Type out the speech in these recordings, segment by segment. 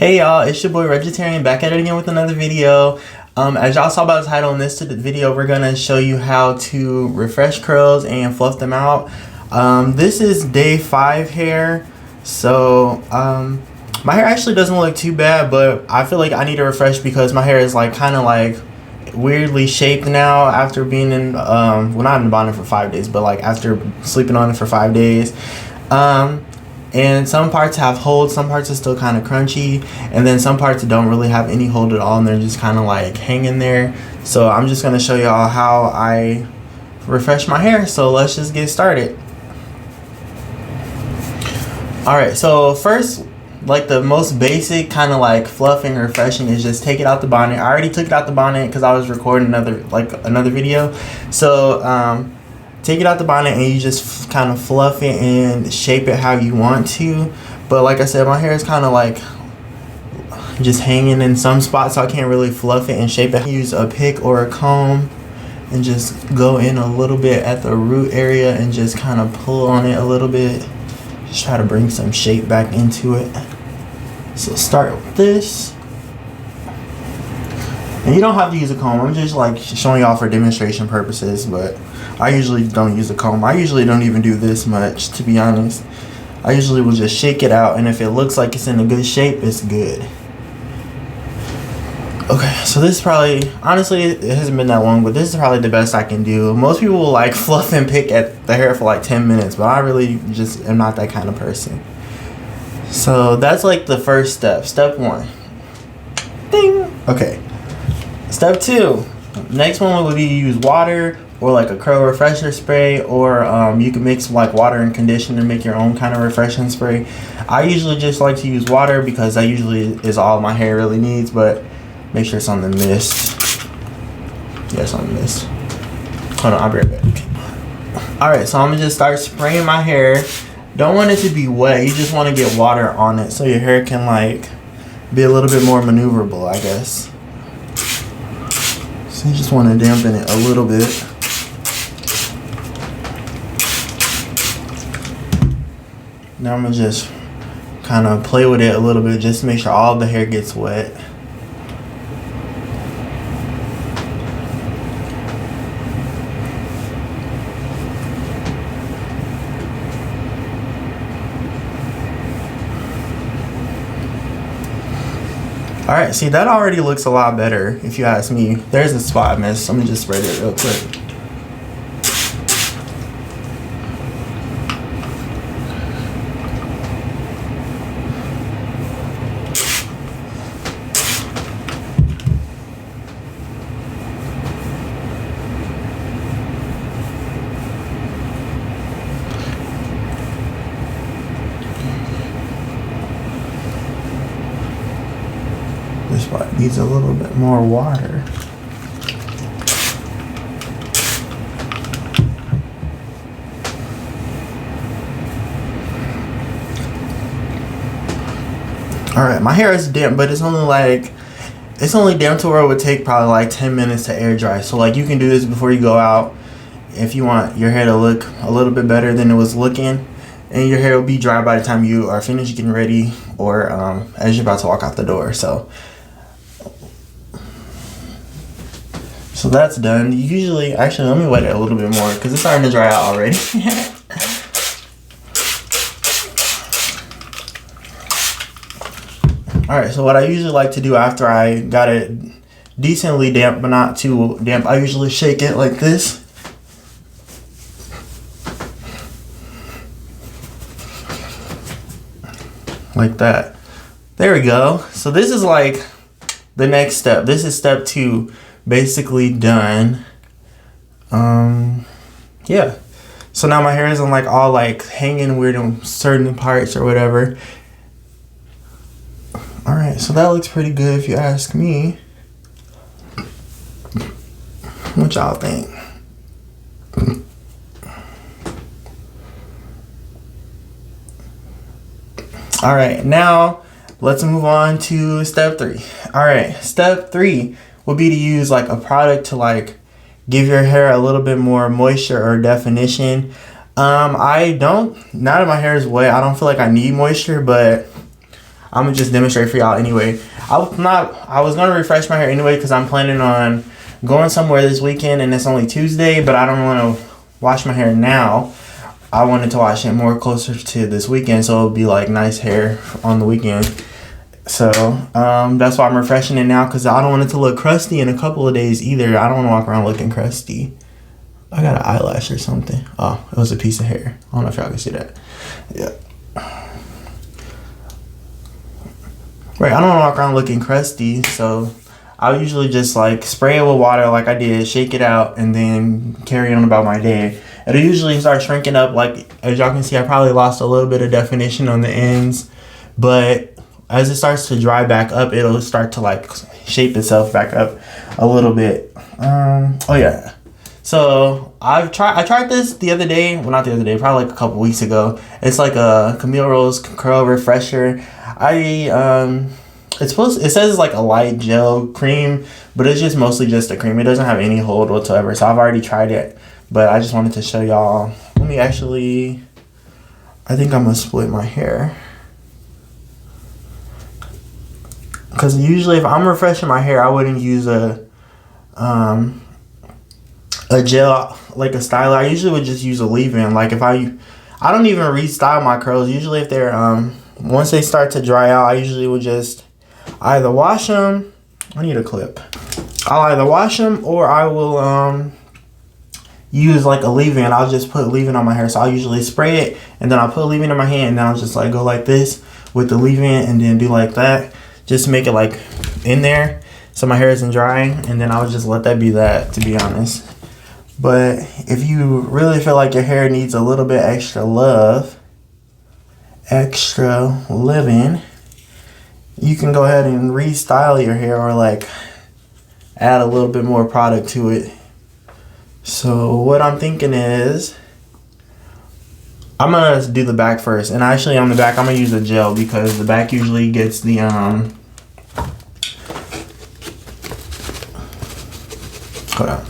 Hey y'all, it's your boy Vegetarian back at it again with another video. As y'all saw by the title in this video, we're gonna show you how to refresh curls and fluff them out. This is day 5 hair, so my hair actually doesn't look too bad, but I feel like I need a refresh because my hair is like kind of like weirdly shaped now after being in well, not in the bonnet for 5 days, but like after sleeping on it for 5 days. And some parts have hold, some parts are still kind of crunchy, and then some parts don't really have any hold at all and they're just kind of like hanging there. So I'm just going to show y'all how I refresh my hair. So let's just get started. Alright, so first, like the most basic kind of like fluffing or refreshing is just take it out the bonnet. I already took it out the bonnet because I was recording another video. So take it out the bonnet and you just kind of fluff it and shape it how you want to. But like I said, my hair is kind of like just hanging in some spots, so I can't really fluff it and shape it. Use a pick or a comb and just go in a little bit at the root area and just kind of pull on it a little bit. Just try to bring some shape back into it. So start with this. And you don't have to use a comb. I'm just like showing y'all for demonstration purposes, but I usually don't use a comb. I usually don't even do this much, to be honest. I usually will just shake it out, and if it looks like it's in a good shape, it's good. Okay, so this is probably, honestly, it hasn't been that long, but this is probably the best I can do. Most people will like fluff and pick at the hair for like 10 minutes, but I really just am not that kind of person. So that's like the first step. Step 1. Ding! Okay. Step 2. Next one would be to use water or like a curl refresher spray, or you can mix like water and conditioner and make your own kind of refreshing spray. I usually just like to use water because that usually is all my hair really needs, but make sure it's on the mist. Yeah, it's on the mist. Hold on, I'll be right back. Alright, so I'm gonna just start spraying my hair. Don't want it to be wet, you just want to get water on it so your hair can like be a little bit more maneuverable, I guess. So you just want to dampen it a little bit. Now I'm going to just kind of play with it a little bit just to make sure all the hair gets wet. Alright, see, that already looks a lot better if you ask me. There's a spot I missed. Let me just spread it real quick. This part needs a little bit more water. Alright, my hair is damp, but it's only damp to where it would take probably like 10 minutes to air dry. So like you can do this before you go out if you want your hair to look a little bit better than it was looking. And your hair will be dry by the time you are finished getting ready, or as you're about to walk out the door. So that's done. Usually, actually, let me wet it a little bit more because it's starting to dry out already. Alright, so what I usually like to do after I got it decently damp, but not too damp, I usually shake it like this. Like that. There we go. So this is like the next step. This is step 2. Basically done. Yeah. So now my hair isn't like all like hanging weird in certain parts or whatever. Alright, so that looks pretty good if you ask me. What y'all think? Alright, now let's move on to step 3. Alright, step 3 would be to use like a product to like give your hair a little bit more moisture or definition. I don't, now that my hair is wet, I don't feel like I need moisture, but I'm gonna just demonstrate for y'all anyway. I was gonna refresh my hair anyway because I'm planning on going somewhere this weekend and it's only Tuesday, but I don't want to wash my hair now. I wanted to wash it more closer to this weekend, so it'll be like nice hair on the weekend. So that's why I'm refreshing it now, because I don't want it to look crusty in a couple of days either. I don't want to walk around looking crusty. I got an eyelash or something. Oh, it was a piece of hair. I don't know if y'all can see that. Yeah. Right, I don't want to walk around looking crusty, so I'll usually just like spray it with water like I did, shake it out, and then carry on about my day. It'll usually start shrinking up. Like, as y'all can see, I probably lost a little bit of definition on the ends, but as it starts to dry back up, it'll start to like shape itself back up a little bit. Oh yeah. So I tried this the other day. Well, not the other day, probably like a couple weeks ago. It's like a Camille Rose Curl Refresher. It says it's like a light gel cream, but it's just mostly just a cream. It doesn't have any hold whatsoever. So I've already tried it, but I just wanted to show y'all. Let me actually, I think I'm gonna split my hair. Because usually if I'm refreshing my hair, I wouldn't use a gel, like a styler. I usually would just use a leave-in. Like if I don't even restyle my curls. Usually if they're, once they start to dry out, I usually would just either wash them. I need a clip. I'll either wash them or I will use like a leave-in. I'll just put leave-in on my hair. So I'll usually spray it and then I'll put leave-in in my hand and then I'll just like go like this with the leave-in and then do like that. Just make it like in there so my hair isn't drying, and then I'll just let that be that, to be honest. But if you really feel like your hair needs a little bit extra love, extra living, you can go ahead and restyle your hair or like add a little bit more product to it. So what I'm thinking is I'm gonna do the back first, and actually on the back I'm gonna use a gel because the back usually gets the hold on.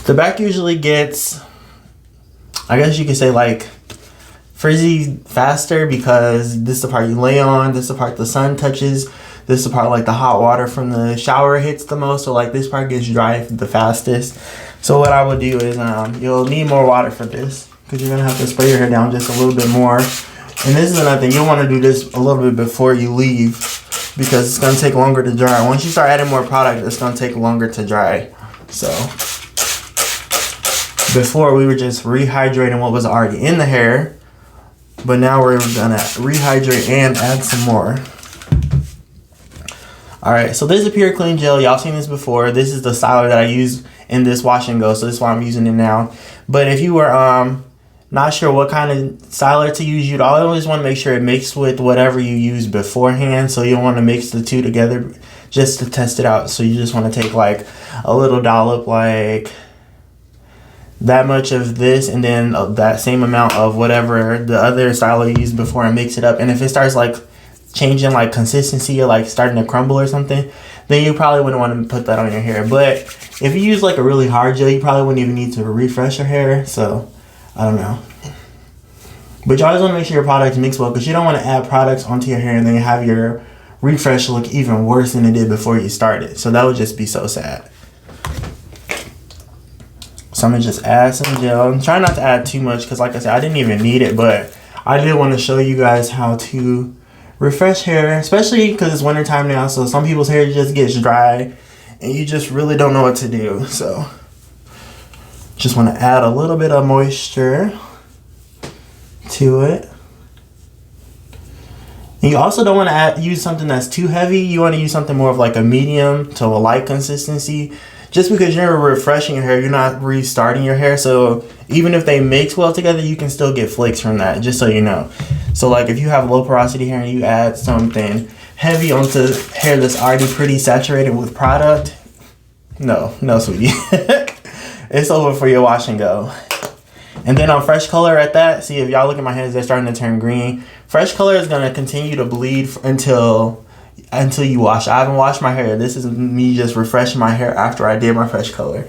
The back usually gets, I guess you could say, like frizzy faster, because this is the part you lay on, this is the part the sun touches, this is the part like the hot water from the shower hits the most, so like this part gets dry the fastest. So what I would do is you'll need more water for this, because you're gonna have to spray your hair down just a little bit more. And this is another thing, you'll want to do this a little bit before you leave, because it's gonna take longer to dry. Once you start adding more product, it's gonna take longer to dry. So before we were just rehydrating what was already in the hair, but now we're gonna rehydrate and add some more. Alright, so this is a Pure Clean Gel. Y'all seen this before. This is the styler that I use in this wash and go, so this is why I'm using it now. But if you were not sure what kind of styler to use, you'd always want to make sure it mixed with whatever you used beforehand. So you don't want to mix the two together just to test it out. So you just want to take like a little dollop, like that much of this, and then that same amount of whatever the other styler you used before, and mix it up. And if it starts like changing like consistency or like starting to crumble or something, then you probably wouldn't want to put that on your hair. But if you use like a really hard gel, you probably wouldn't even need to refresh your hair. So I don't know. But you always want to make sure your products mix well, because you don't want to add products onto your hair and then have your refresh look even worse than it did before you started. So that would just be so sad. So I'm going to just add some gel. I'm trying not to add too much because, like I said, I didn't even need it. But I did want to show you guys how to refresh hair, especially because it's winter time now. So some people's hair just gets dry and you just really don't know what to do. So just want to add a little bit of moisture to it. And you also don't want to use something that's too heavy. You want to use something more of like a medium to a light consistency. Just because you're refreshing your hair, you're not restarting your hair. So even if they mix well together, you can still get flakes from that, just so you know. So like if you have low porosity hair and you add something heavy onto hair that's already pretty saturated with product, no, sweetie. It's over for your wash and go. And then on Fresh Color at that, see if y'all look at my hands, they're starting to turn green. Fresh Color is going to continue to bleed until you wash. I haven't washed my hair. This is me just refreshing my hair after I did my Fresh Color.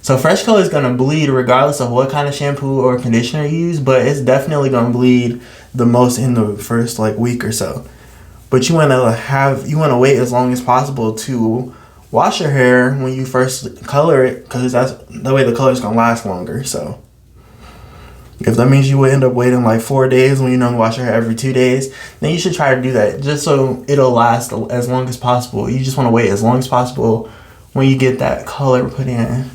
So Fresh Color is going to bleed regardless of what kind of shampoo or conditioner you use, but it's definitely going to bleed the most in the first like week or so. But you want to wait as long as possible to wash your hair when you first color it, because that's the way the color is gonna last longer. So if that means you would end up waiting like 4 days when you know wash your hair every 2 days, then you should try to do that just so it'll last as long as possible. You just want to wait as long as possible when you get that color put in.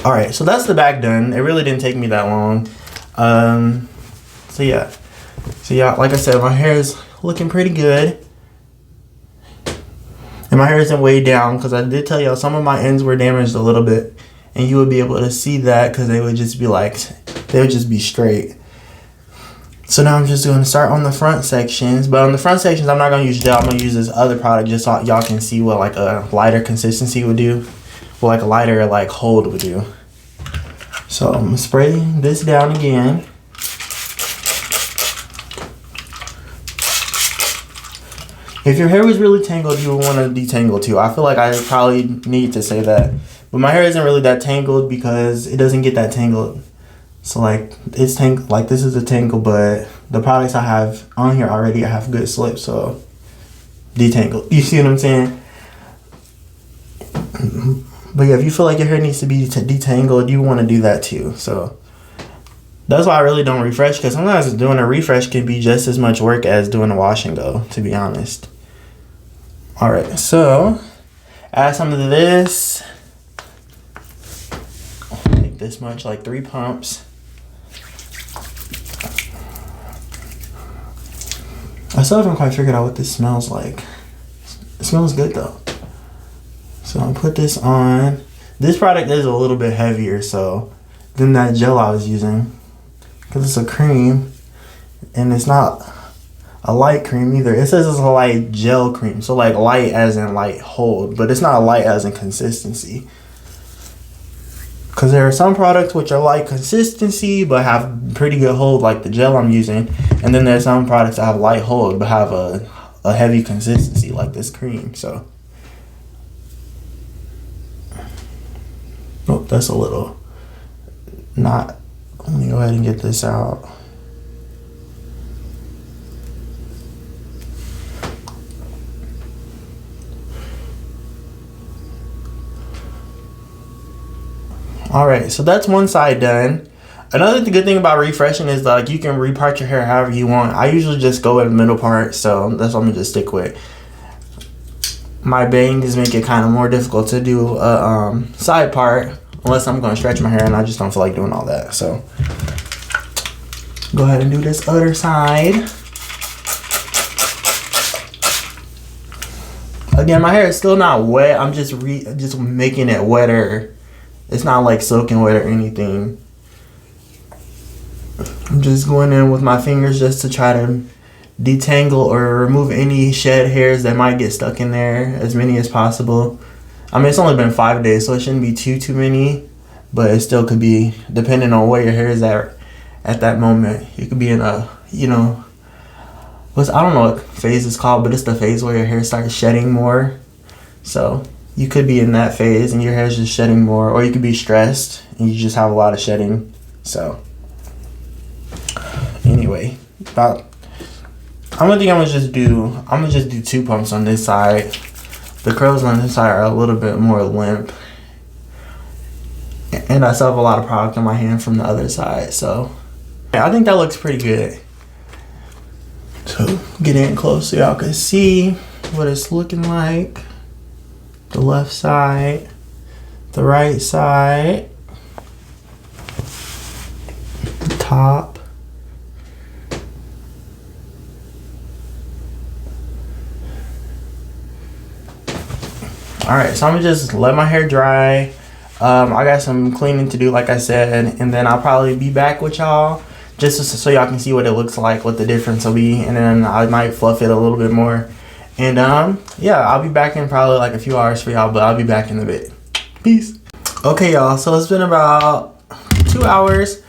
Alright, so that's the back done. It really didn't take me that long. So yeah, like I said, my hair is looking pretty good. And my hair isn't way down because I did tell y'all some of my ends were damaged a little bit. And you would be able to see that because they would just be straight. So now I'm just going to start on the front sections. But on the front sections, I'm not going to use gel. I'm going to use this other product just so y'all can see what like a lighter consistency would do. What like a lighter like hold would do. So I'm going to spray this down again. If your hair was really tangled, you would want to detangle too. I feel like I probably need to say that. But my hair isn't really that tangled because it doesn't get that tangled. So like it's tangled, like this is a tangle, but the products I have on here already, I have good slip, so detangle. You see what I'm saying? But yeah, if you feel like your hair needs to be detangled, you want to do that too. So that's why I really don't refresh, because sometimes doing a refresh can be just as much work as doing a wash and go, to be honest. Alright, so add some of this. Like this much, like 3 pumps. I still haven't quite figured out what this smells like. It smells good though. So I'll put this on. This product is a little bit heavier than that gel I was using, because it's a cream and it's not a light cream either. It says it's a light gel cream, so like light as in light hold, but it's not light as in consistency. Because there are some products which are light consistency but have pretty good hold, like the gel I'm using, and then there's some products that have light hold but have a heavy consistency, like this cream. So oh, that's a little not. Let me go ahead and get this out. Alright, so that's one side done. Another good thing about refreshing is like you can repart your hair however you want. I usually just go with the middle part, so that's what I'm gonna just stick with. My bangs make it kind of more difficult to do a side part unless I'm gonna stretch my hair, and I just don't feel like doing all that. So go ahead and do this other side. Again, my hair is still not wet. I'm just making it wetter. It's not like soaking wet or anything. I'm just going in with my fingers just to try to detangle or remove any shed hairs that might get stuck in there, as many as possible. I mean, it's only been 5 days, so it shouldn't be too many, but it still could be, depending on where your hair is at that moment. You could be in a, I don't know what phase it's called, but it's the phase where your hair starts shedding more. So you could be in that phase and your hair is just shedding more, or you could be stressed and you just have a lot of shedding. So anyway, I'm gonna just do 2 pumps on this side. The curls on this side are a little bit more limp, and I still have a lot of product on my hand from the other side. So yeah, I think that looks pretty good. So get in close so y'all can see what it's looking like. The left side, the right side, the top. Alright, so I'm gonna just let my hair dry. I got some cleaning to do, like I said, and then I'll probably be back with y'all just so y'all can see what it looks like, what the difference will be, and then I might fluff it a little bit more. And yeah, I'll be back in probably like a few hours for y'all, but I'll be back in a bit. Peace. Okay, y'all, so it's been about 2 hours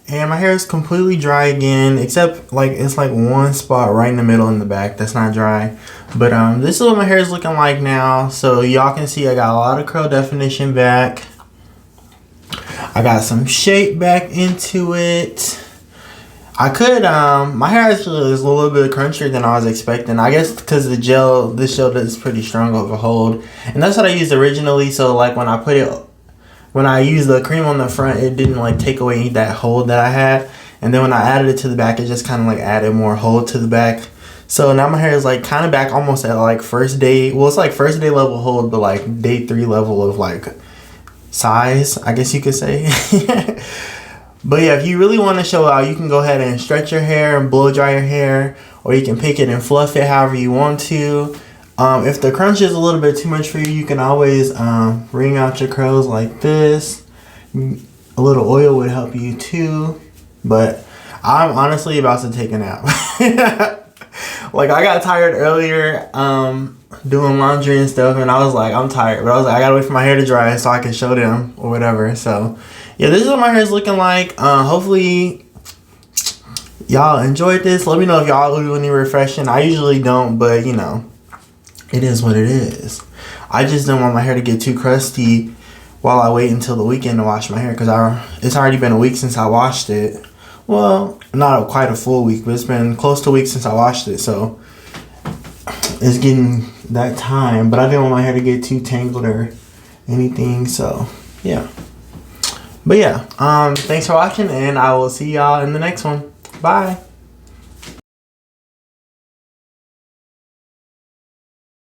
and my hair is completely dry again, except like it's like one spot right in the middle in the back that's not dry. But this is what my hair is looking like now. So y'all can see I got a lot of curl definition back. I got some shape back into it. I could, my hair actually is a little bit crunchier than I was expecting. I guess because this gel does pretty strong of a hold. And that's what I used originally. So like when I used the cream on the front, it didn't like take away that hold that I had. And then when I added it to the back, it just kind of like added more hold to the back. So now my hair is like kind of back almost at like first day. Well, it's like first day level hold, but like day 3 level of like size, I guess you could say. But yeah, if you really want to show out, you can go ahead and stretch your hair and blow dry your hair, or you can pick it and fluff it however you want to. If the crunch is a little bit too much for you, you can always wring out your curls like this. A little oil would help you too. But I'm honestly about to take a nap. Like I got tired earlier doing laundry and stuff, and I was like, I'm tired. But I was like, I gotta wait for my hair to dry so I can show them or whatever. So yeah, this is what my hair is looking like. Hopefully y'all enjoyed this. Let me know if y'all do any refreshing. I usually don't, but you know, it is what it is. I just don't want my hair to get too crusty while I wait until the weekend to wash my hair, because it's already been a week since I washed it. Well, not quite a full week, but it's been close to a week since I washed it, so it's getting that time. But I didn't want my hair to get too tangled or anything, so yeah. But yeah, thanks for watching, and I will see y'all in the next one. Bye.